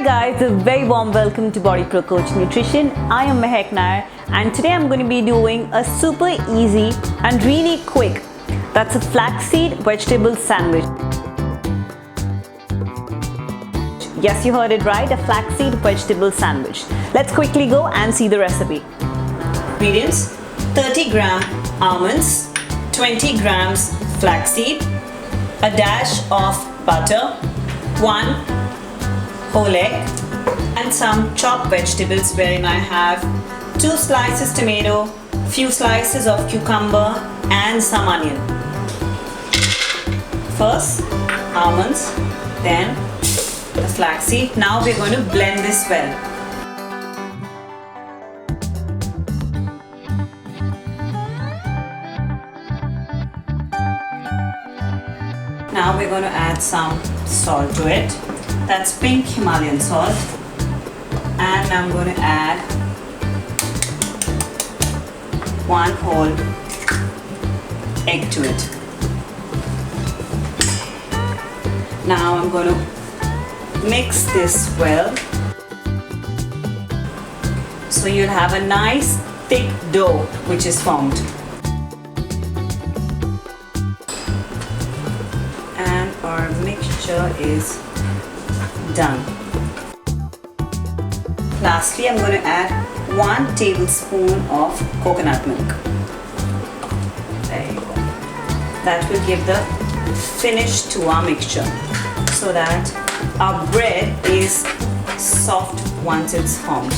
guys, a very warm welcome to BodyProCoach Nutrition. I am Maahek and today I'm going to be doing a super easy and really quick, that's a flaxseed vegetable sandwich. Yes, you heard it right, a flaxseed vegetable sandwich. Let's quickly go and see the recipe. Ingredients: 30 gram almonds, 20 grams flaxseed, a dash of butter, 1 whole egg, and some chopped vegetables wherein I have 2 slices tomato, few slices of cucumber and some onion. First almonds, then the flaxseed. Now we're going to blend this well. Now we're going to add some salt to it. That's pink Himalayan salt. And I'm going to add 1 whole egg to it. Now I'm going to mix this well. So you'll have a nice thick dough which is formed. And our mixture is done. Lastly, I'm going to add 1 tablespoon of coconut milk. There you go. That will give the finish to our mixture so that our bread is soft once it's formed.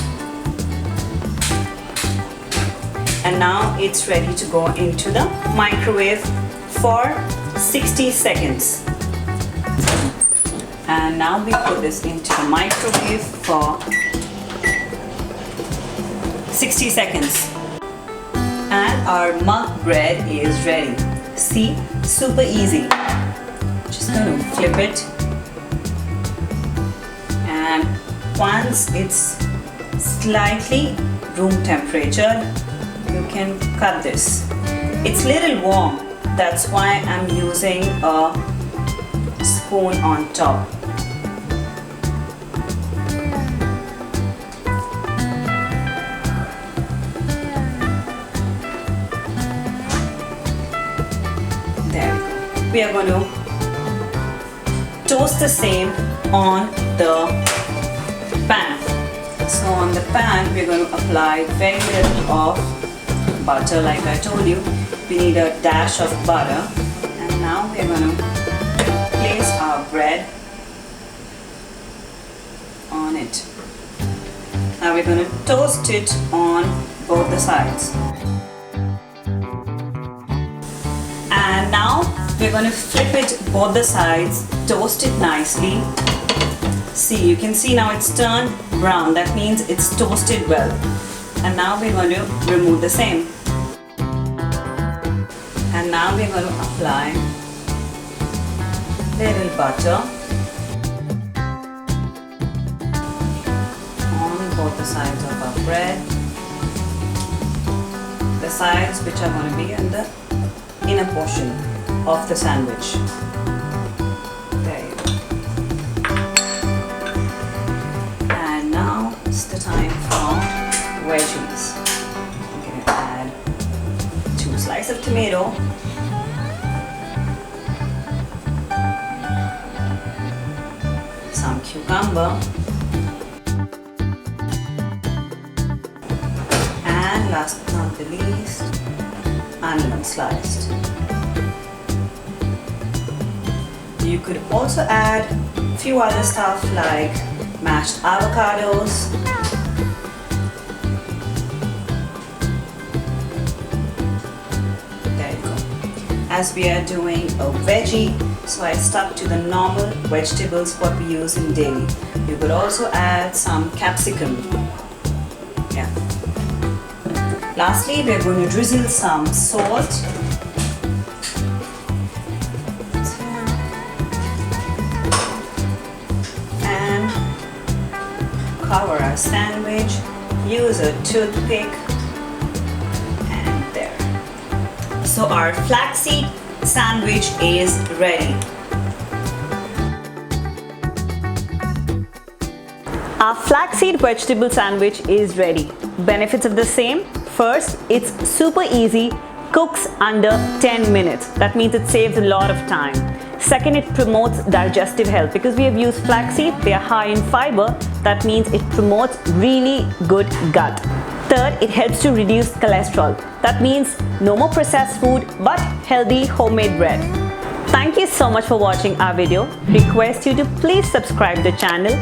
And now it's ready to go into the microwave for 60 seconds. And now we put this into the microwave for 60 seconds. And our mug bread is ready. See, super easy. Just going to flip it. And once it's slightly room temperature, you can cut this. It's little warm. That's why I'm using a spoon on top. There we go. We are going to toast the same on the pan. So on the pan we're going to apply very little of butter. Like I told you, we need a dash of butter. And now we're going to place our bread on it. Now we're going to toast it on both the sides. And now we're going to flip it both the sides, toast it nicely. See, you can see now it's turned brown. That means it's toasted well. And now we're going to remove the same. And now we're going to apply little butter on both the sides of our bread. The sides which are going to be in the inner portion of the sandwich. There you go. And now it's the time for veggies. I'm going to add 2 slices of tomato, some cucumber, and last but not the least, onion sliced. You could also add a few other stuff like mashed avocados, there you go. As we are doing a veggie, so I stuck to the normal vegetables what we use in daily. You could also add some capsicum. Yeah. Lastly, we're going to drizzle some salt. And cover our sandwich. Use a toothpick. And there. So our flaxseed sandwich is ready. Our flaxseed vegetable sandwich is ready. Benefits of the same. First, it's super easy, cooks under 10 minutes. That means it saves a lot of time. Second, it promotes digestive health. Because we have used flaxseed, they are high in fiber. That means it promotes really good gut. Third, it helps to reduce cholesterol. That means no more processed food, but healthy homemade bread. Thank you so much for watching our video. Request you to please subscribe the channel.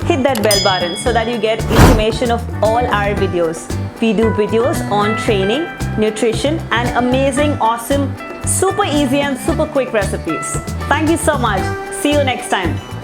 Hit that bell button so that you get information of all our videos. We do videos on training, nutrition, and amazing, awesome, super easy and super quick recipes. Thank you so much. See you next time.